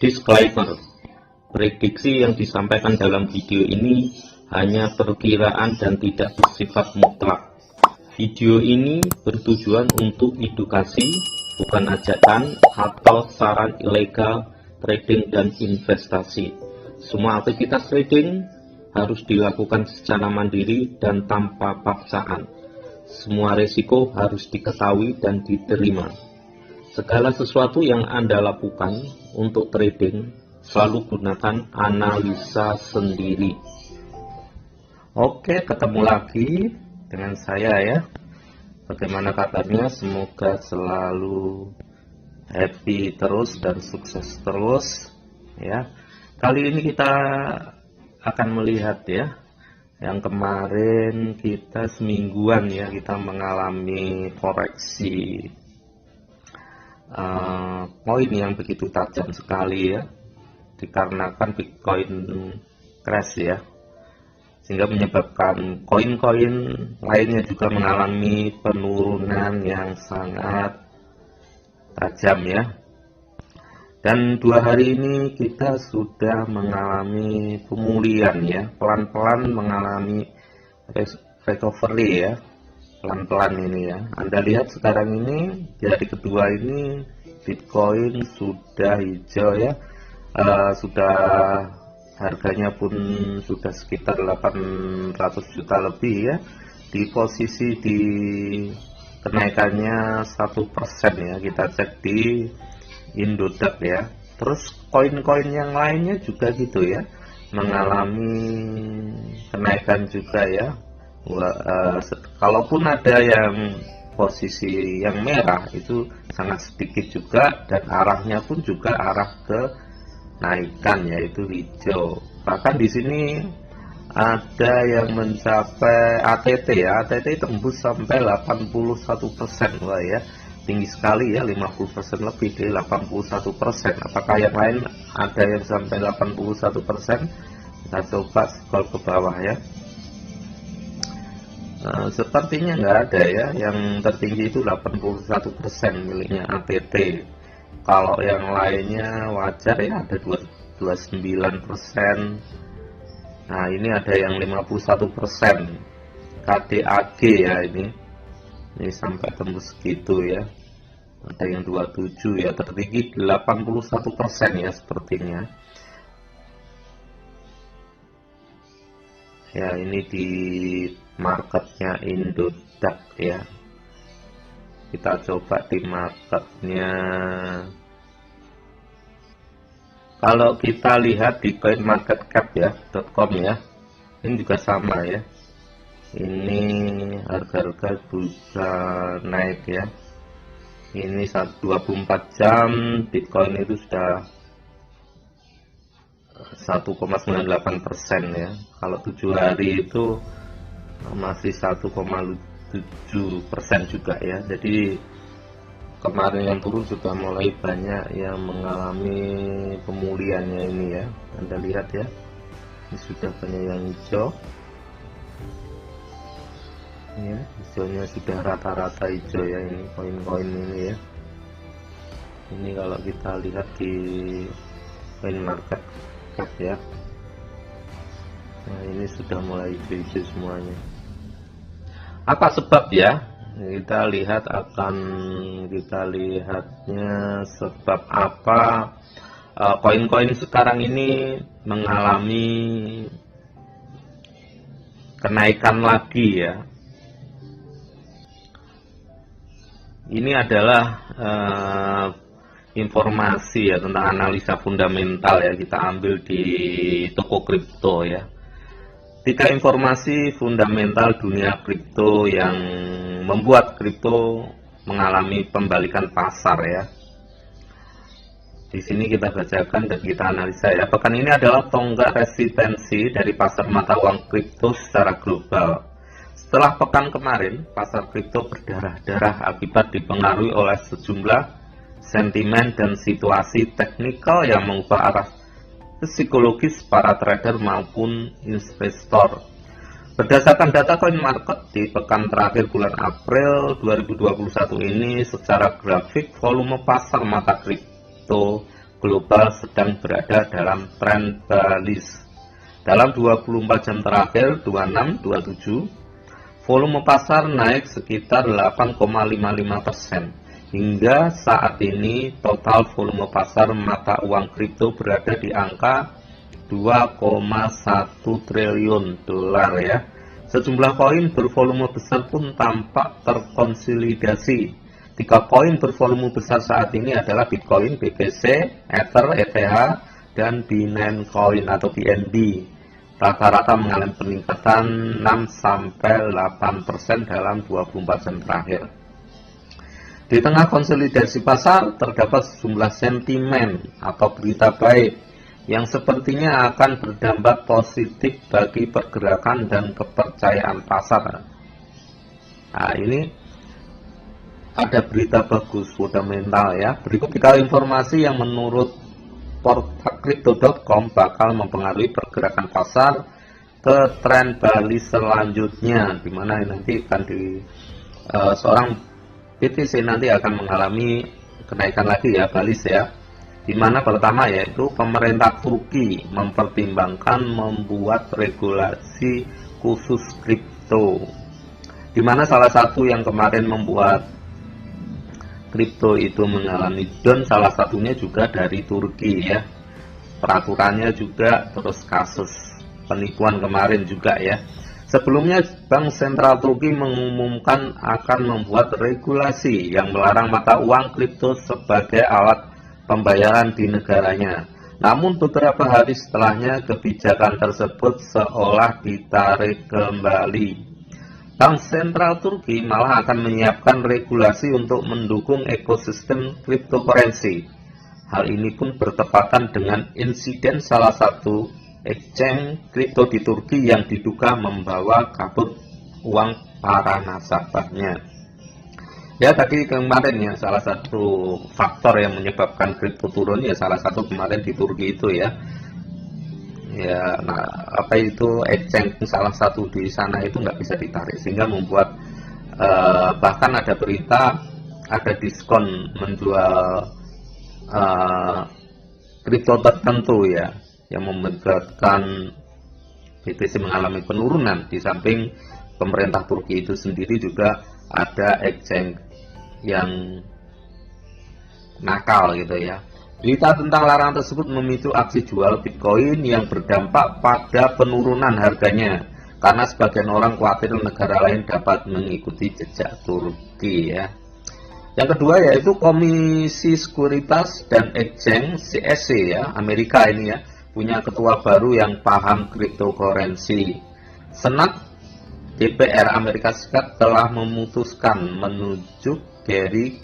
Disclaimer: prediksi yang disampaikan dalam video ini hanya perkiraan dan tidak bersifat mutlak. Video ini bertujuan untuk edukasi, bukan ajakan atau saran ilegal trading dan investasi. Semua aktivitas trading harus dilakukan secara mandiri dan tanpa paksaan. Semua risiko harus diketahui dan diterima. Segala sesuatu yang Anda lakukan untuk trading selalu gunakan analisa sendiri. Oke, ketemu lagi dengan saya ya. Bagaimana kabarnya? Semoga selalu happy terus dan sukses terus ya. Kali ini kita akan melihat ya, yang kemarin kita semingguan ya, kita mengalami koreksi koin yang begitu tajam sekali ya, dikarenakan Bitcoin crash ya, sehingga menyebabkan koin-koin lainnya juga mengalami penurunan yang sangat tajam ya. Dan 2 hari ini kita sudah mengalami pemulihan ya, pelan-pelan mengalami recovery ya, pelan-pelan ini ya. Anda lihat sekarang ini di hari kedua ini Bitcoin sudah hijau ya, sudah harganya pun sudah sekitar 800 juta lebih ya, di posisi di kenaikannya 1% ya. Kita cek di Indodax ya. Terus koin-koin yang lainnya juga gitu ya, mengalami kenaikan juga ya. Kalaupun ada yang posisi yang merah itu sangat sedikit juga, dan arahnya pun juga arah ke naikan yaitu hijau. Bahkan di sini ada yang mencapai ATT ya, ATT tembus sampai 81%. Wah ya, tinggi sekali ya, 50% lebih dari 81%. Apakah yang lain ada yang sampai 81%? Kita coba scroll ke bawah ya. Sepertinya nggak ada ya, yang tertinggi itu 81% miliknya ATT. Kalau yang lainnya wajar ya, ada 29%. Nah ini ada yang 51%. KDAG ya, ini sampai tembus segitu ya. Ada yang 27 ya, tertinggi 81% ya sepertinya. Ya ini di marketnya Indodax ya. Kita coba di marketnya. Kalau kita lihat di coinmarketcap ya .com ya, ini juga sama ya. Ini harga-harga bisa naik ya. Ini 24 jam Bitcoin itu sudah 1,98% ya. Kalau 7 hari itu masih 1,7% juga ya. Jadi kemarin yang turun sudah mulai banyak yang mengalami pemulihannya ini ya. Anda lihat ya, ini sudah banyak yang hijau ya, hijaunya sudah rata-rata hijau ya, ini koin-koin ini ya. Ini kalau kita lihat di CoinMarketCap ya, nah ini sudah mulai hijau semuanya. Apa sebab ya? Kita lihatnya sebab apa koin-koin sekarang ini mengalami kenaikan lagi ya. Ini adalah informasi ya tentang analisa fundamental ya, kita ambil di toko kripto ya. 3 informasi fundamental dunia kripto yang membuat kripto mengalami pembalikan pasar ya. Di sini kita bacakan dan kita analisa ya. Pekan ini adalah tonggak resistensi dari pasar mata uang kripto secara global. Setelah pekan kemarin, pasar kripto berdarah-darah akibat dipengaruhi oleh sejumlah sentimen dan situasi teknikal yang mengubah arah psikologis para trader maupun investor. Berdasarkan data CoinMarket di pekan terakhir bulan April 2021 ini, secara grafik volume pasar mata kripto global sedang berada dalam tren bullish. Dalam 24 jam terakhir 26-27, volume pasar naik sekitar 8,55%. Hingga saat ini total volume pasar mata uang kripto berada di angka 2,1 triliun dolar ya. Sejumlah koin bervolume besar pun tampak terkonsolidasi. 3 koin bervolume besar saat ini adalah Bitcoin, BTC, Ether, ETH, dan Binance Coin atau BNB. Rata-rata mengalami peningkatan 6-8% dalam 24 jam terakhir. Di tengah konsolidasi pasar, terdapat sejumlah sentimen atau berita baik yang sepertinya akan berdampak positif bagi pergerakan dan kepercayaan pasar. Nah, ini ada berita bagus fundamental ya. Berikut 3 informasi yang menurut portal crypto.com bakal mempengaruhi pergerakan pasar ke tren bullish selanjutnya, di mana nanti akan seorang BTC nanti akan mengalami kenaikan lagi ya, bullish ya. Di mana pertama yaitu pemerintah Turki mempertimbangkan membuat regulasi khusus kripto. Di mana salah satu yang kemarin membuat kripto itu mengalami down, salah satunya juga dari Turki ya. Peraturannya juga, terus kasus penipuan kemarin juga ya. Sebelumnya Bank Sentral Turki mengumumkan akan membuat regulasi yang melarang mata uang kripto sebagai alat pembayaran di negaranya. Namun beberapa hari setelahnya kebijakan tersebut seolah ditarik kembali. Bank Sentral Turki malah akan menyiapkan regulasi untuk mendukung ekosistem cryptocurrency. Hal ini pun bertepatan dengan insiden salah satu exchange kripto di Turki yang diduga membawa kabur uang para nasabahnya. Ya, tadi kemarin ya, salah satu faktor yang menyebabkan kripto turun ya, salah satu kemarin di Turki itu ya. Ya, nah, apa itu exchange salah satu di sana itu nggak bisa ditarik, sehingga membuat bahkan ada berita ada diskon menjual kripto tertentu ya, yang menyebabkan BTC mengalami penurunan. Di samping pemerintah Turki itu sendiri juga ada exchange yang nakal gitu ya. Berita tentang larangan tersebut memicu aksi jual Bitcoin yang berdampak pada penurunan harganya, karena sebagian orang khawatir negara lain dapat mengikuti jejak Turki ya. Yang kedua yaitu Komisi Sekuritas dan Exchange CSC ya, Amerika ini ya, punya ketua baru yang paham cryptocurrency. Senat DPR Amerika Serikat telah memutuskan menunjuk Gary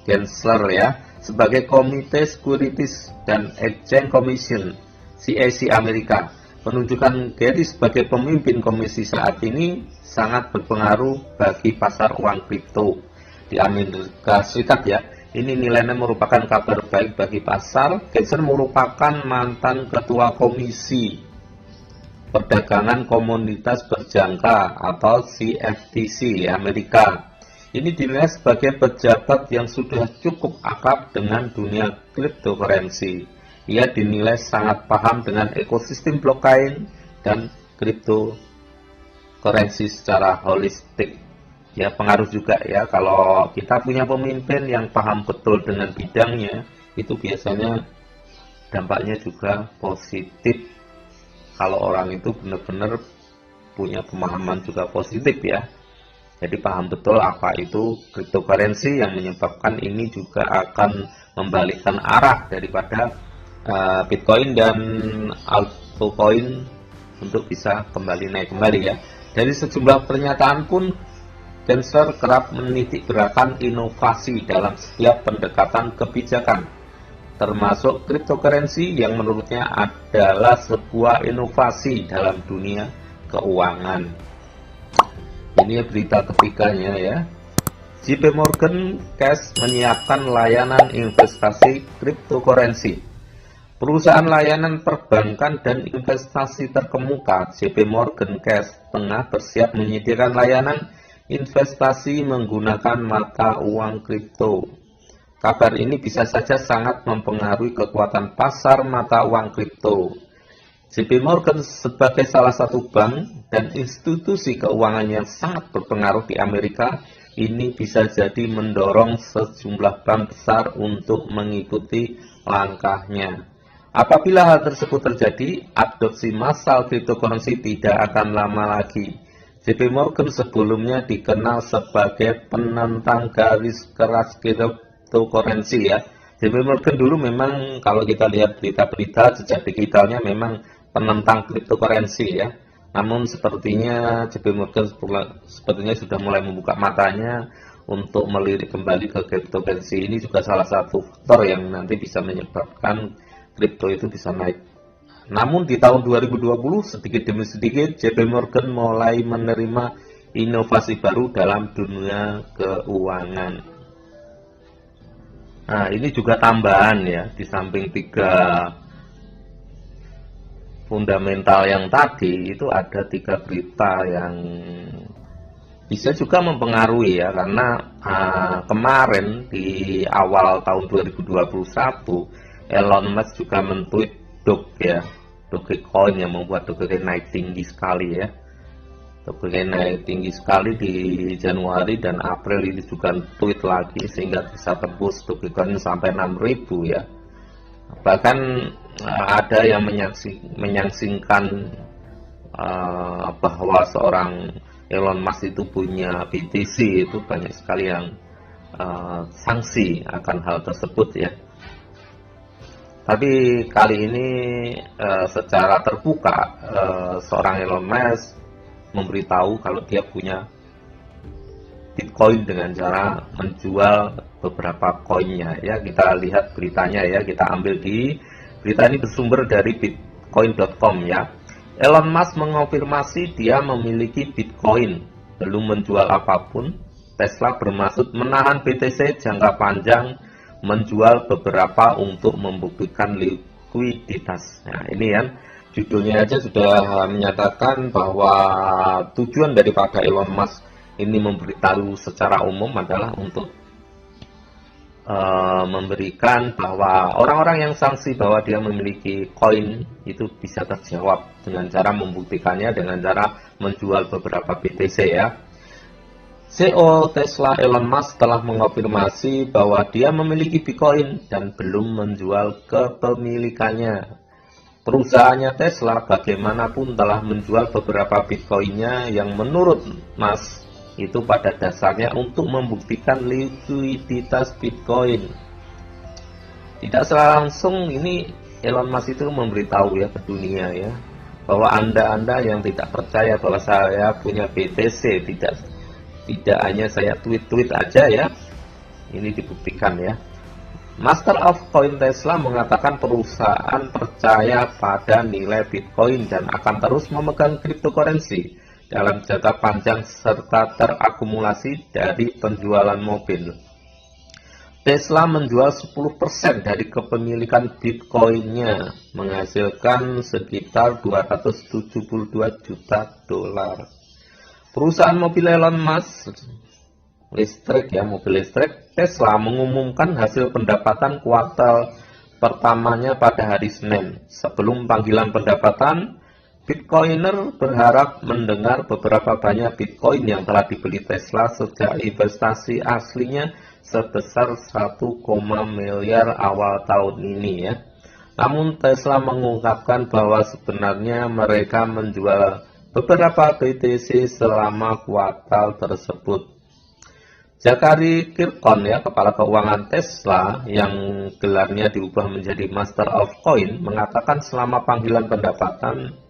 Gensler ya sebagai Komite Securities dan Exchange Commission CSC Amerika. Penunjukan Gary sebagai pemimpin komisi saat ini sangat berpengaruh bagi pasar uang kripto di Amerika Serikat ya. Ini nilainya merupakan kabar baik bagi pasar. Gensler merupakan mantan ketua Komisi Perdagangan Komoditas Berjangka atau CFTC Amerika. Ini dinilai sebagai pejabat yang sudah cukup akrab dengan dunia cryptocurrency. Ia dinilai sangat paham dengan ekosistem blockchain dan cryptocurrency secara holistik. Ya, pengaruh juga ya, kalau kita punya pemimpin yang paham betul dengan bidangnya, itu biasanya dampaknya juga positif. Kalau orang itu benar-benar punya pemahaman juga positif ya. Jadi paham betul apa itu cryptocurrency, yang menyebabkan ini juga akan membalikkan arah daripada Bitcoin dan altcoin untuk bisa kembali naik kembali ya. Dari sejumlah pernyataan pun, Gensler kerap menitik beratkan inovasi dalam setiap pendekatan kebijakan, termasuk cryptocurrency yang menurutnya adalah sebuah inovasi dalam dunia keuangan. Ini berita ketiganya ya. JP Morgan Chase menyiapkan layanan investasi cryptocurrency. Perusahaan layanan perbankan dan investasi terkemuka JP Morgan Chase tengah bersiap menyediakan layanan investasi menggunakan mata uang kripto. Kabar ini bisa saja sangat mempengaruhi kekuatan pasar mata uang kripto. JP Morgan sebagai salah satu bank dan institusi keuangan yang sangat berpengaruh di Amerika, ini bisa jadi mendorong sejumlah bank besar untuk mengikuti langkahnya. Apabila hal tersebut terjadi, adopsi massal cryptocurrency tidak akan lama lagi. JP Morgan sebelumnya dikenal sebagai penentang garis keras cryptocurrency ya. JP Morgan dulu memang kalau kita lihat berita-berita jejak digitalnya memang penentang cryptocurrency ya. Namun sepertinya JP Morgan sepertinya sudah mulai membuka matanya untuk melirik kembali ke cryptocurrency. Ini juga salah satu faktor yang nanti bisa menyebabkan kripto itu bisa naik. Namun di tahun 2020 sedikit demi sedikit JP Morgan mulai menerima inovasi baru dalam dunia keuangan. Nah, ini juga tambahan ya, di samping 3 fundamental yang tadi itu ada 3 berita yang bisa juga mempengaruhi ya, karena kemarin di awal tahun 2021 Elon Musk juga men-tweet Dogecoin yang membuat Dogecoin naik tinggi sekali ya. Dogecoin naik tinggi sekali di Januari dan April ini juga tweet lagi sehingga bisa tembus Dogecoin sampai 6.000 ya. Bahkan ada yang menyangsingkan bahwa seorang Elon Musk itu punya BTC, itu banyak sekali yang sanksi akan hal tersebut ya. Tapi kali ini secara terbuka seorang Elon Musk memberitahu kalau dia punya Bitcoin dengan cara menjual beberapa koinnya ya. Kita lihat beritanya ya, kita ambil di berita ini bersumber dari bitcoin.com ya. Elon Musk mengonfirmasi dia memiliki Bitcoin, belum menjual apapun. Tesla bermaksud menahan BTC jangka panjang, menjual beberapa untuk membuktikan likuiditas. Nah, ini kan judulnya aja sudah menyatakan bahwa tujuan daripada Elon Musk ini memberitahu secara umum adalah untuk memberikan bahwa orang-orang yang sanksi bahwa dia memiliki koin itu bisa terjawab dengan cara membuktikannya dengan cara menjual beberapa BTC ya. CEO Tesla Elon Musk telah mengonfirmasi bahwa dia memiliki Bitcoin dan belum menjual kepemilikannya. Perusahaannya Tesla bagaimanapun telah menjual beberapa Bitcoinnya yang menurut Musk itu pada dasarnya untuk membuktikan likuiditas Bitcoin. Tidak secara langsung ini Elon Musk itu memberitahu ya ke dunia ya, bahwa Anda yang tidak percaya bahwa saya punya BTC, tidak hanya saya tweet aja ya, ini dibuktikan ya. Master of Coin Tesla mengatakan perusahaan percaya pada nilai Bitcoin dan akan terus memegang cryptocurrency dalam jangka panjang serta terakumulasi dari penjualan mobil. Tesla menjual 10% dari kepemilikan Bitcoin-nya, menghasilkan sekitar 272 juta dolar. Perusahaan mobil Elon Musk mobil listrik Tesla mengumumkan hasil pendapatan kuartal pertamanya pada hari Senin. Sebelum panggilan pendapatan, Bitcoiner berharap mendengar beberapa banyak Bitcoin yang telah dibeli Tesla sejak investasi aslinya sebesar 1, miliar awal tahun ini ya. Namun Tesla mengungkapkan bahwa sebenarnya mereka menjual beberapa BTC selama kuartal tersebut. Zachary Kirkon ya, kepala keuangan Tesla yang gelarnya diubah menjadi Master of Coin, mengatakan selama panggilan pendapatan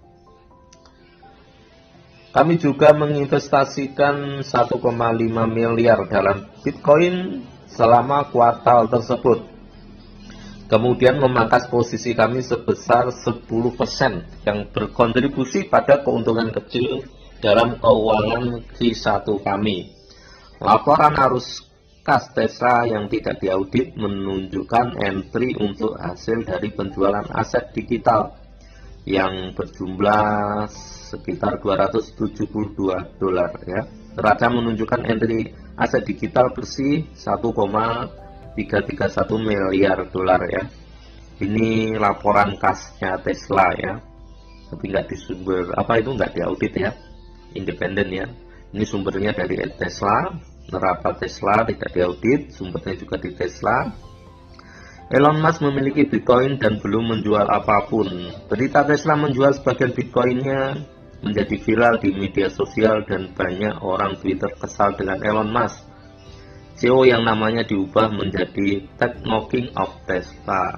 kami juga menginvestasikan 1,5 miliar dalam Bitcoin selama kuartal tersebut. Kemudian memangkas posisi kami sebesar 10% yang berkontribusi pada keuntungan kecil dalam keuangan Q1 kami. Laporan arus kas Tesla yang tidak diaudit menunjukkan entry untuk hasil dari penjualan aset digital yang berjumlah sekitar 272 dolar ya. Neraca menunjukkan entry aset digital bersih 1,5 331 miliar dolar ya. Ini laporan kasnya Tesla ya, tapi nggak disumber nggak diaudit ya, independen ya. Ini sumbernya dari Tesla, neraca Tesla tidak diaudit, sumbernya juga di Tesla. Elon Musk memiliki Bitcoin dan belum menjual apapun. Berita Tesla menjual sebagian Bitcoinnya menjadi viral di media sosial dan banyak orang Twitter kesal dengan Elon Musk. CEO yang namanya diubah menjadi Ted Knocking of Tesla.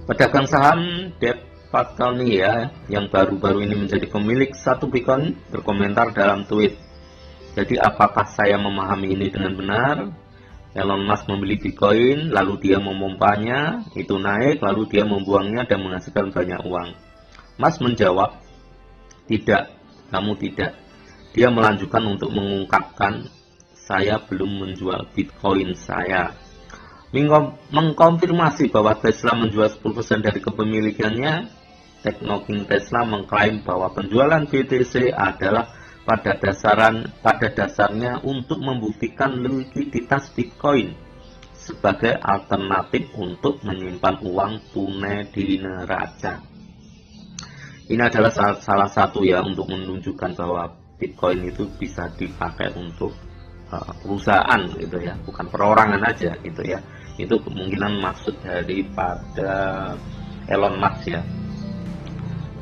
Pedagang saham Deb Pascalny ya, yang baru-baru ini menjadi pemilik satu Bitcoin, berkomentar dalam tweet. Jadi apakah saya memahami ini dengan benar? Elon Musk membeli Bitcoin, lalu dia memompanya, itu naik, lalu dia membuangnya dan menghasilkan banyak uang. Musk menjawab, tidak, kamu tidak. Dia melanjutkan untuk mengungkapkan, saya belum menjual Bitcoin saya. Mengkonfirmasi bahwa Tesla menjual 10% dari kepemilikannya, Ted Knocking Tesla mengklaim bahwa penjualan BTC adalah pada dasarnya untuk membuktikan likuiditas Bitcoin sebagai alternatif untuk menyimpan uang tunai di neraca. Ini adalah salah satu ya untuk menunjukkan bahwa Bitcoin itu bisa dipakai untuk perusahaan gitu ya, bukan perorangan aja gitu ya. Itu kemungkinan maksud daripada Elon Musk ya.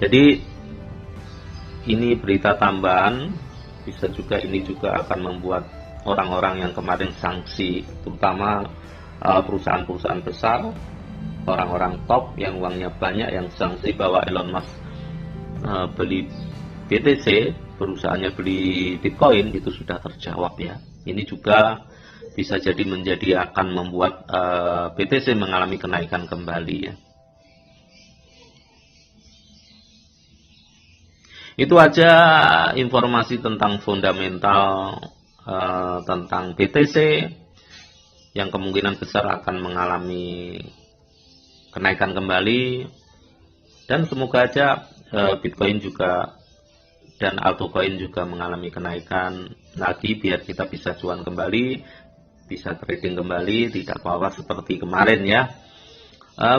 Jadi ini berita tambahan, bisa juga ini juga akan membuat orang-orang yang kemarin sanksi, terutama perusahaan-perusahaan besar, orang-orang top yang uangnya banyak yang sanksi bahwa Elon Musk beli BTC, perusahaannya beli Bitcoin, itu sudah terjawab ya. Ini juga bisa jadi akan membuat BTC mengalami kenaikan kembali ya. Itu aja informasi tentang fundamental tentang BTC yang kemungkinan besar akan mengalami kenaikan kembali, dan semoga aja Bitcoin juga dan altcoin juga mengalami kenaikan lagi biar kita bisa cuan kembali, bisa trading kembali, tidak apa-apa seperti kemarin ya.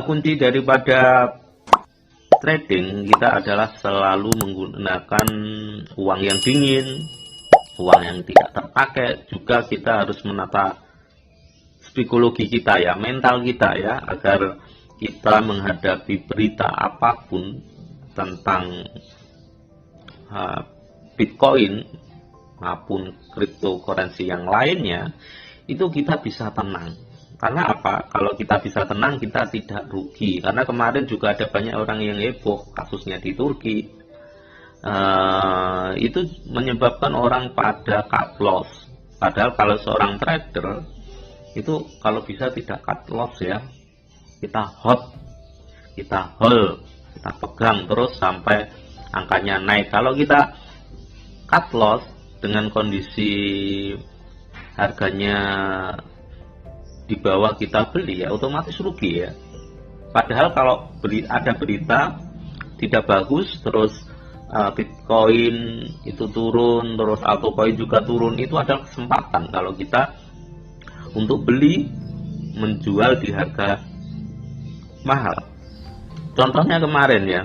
Kunci daripada trading kita adalah selalu menggunakan uang yang dingin, uang yang tidak terpakai. Juga kita harus menata psikologi kita ya, mental kita ya, agar kita menghadapi berita apapun tentang Bitcoin maupun cryptocurrency yang lainnya, itu kita bisa tenang. Karena apa? Kalau kita bisa tenang, kita tidak rugi. Karena kemarin juga ada banyak orang yang heboh kasusnya di Turki. Itu menyebabkan orang pada cut loss. Padahal kalau seorang trader itu kalau bisa tidak cut loss ya, kita hold, kita pegang terus sampai angkanya naik. Kalau kita cut loss dengan kondisi harganya di bawah kita beli ya, otomatis rugi ya. Padahal kalau ada berita tidak bagus, terus Bitcoin itu turun, terus altcoin juga turun, itu adalah kesempatan kalau kita untuk beli, menjual di harga mahal. Contohnya kemarin ya,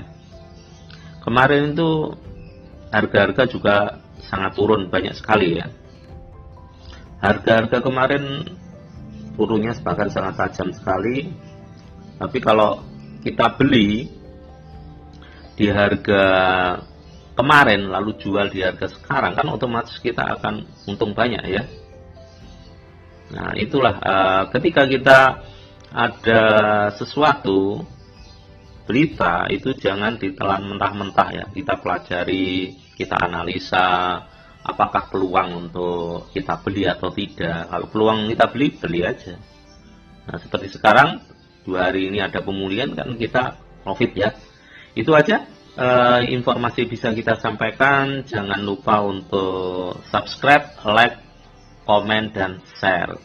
kemarin itu harga-harga juga sangat turun banyak sekali ya. Harga-harga kemarin turunnya bahkan sangat tajam sekali. Tapi kalau kita beli di harga kemarin lalu jual di harga sekarang, kan otomatis kita akan untung banyak ya. Nah itulah ketika kita ada sesuatu berita itu jangan ditelan mentah-mentah ya. Kita pelajari, kita analisa apakah peluang untuk kita beli atau tidak. Kalau peluang kita beli, beli aja. Nah seperti sekarang 2 hari ini ada pemulihan, kan kita profit ya. Itu aja informasi bisa kita sampaikan. Jangan lupa untuk subscribe, like, komen, dan share.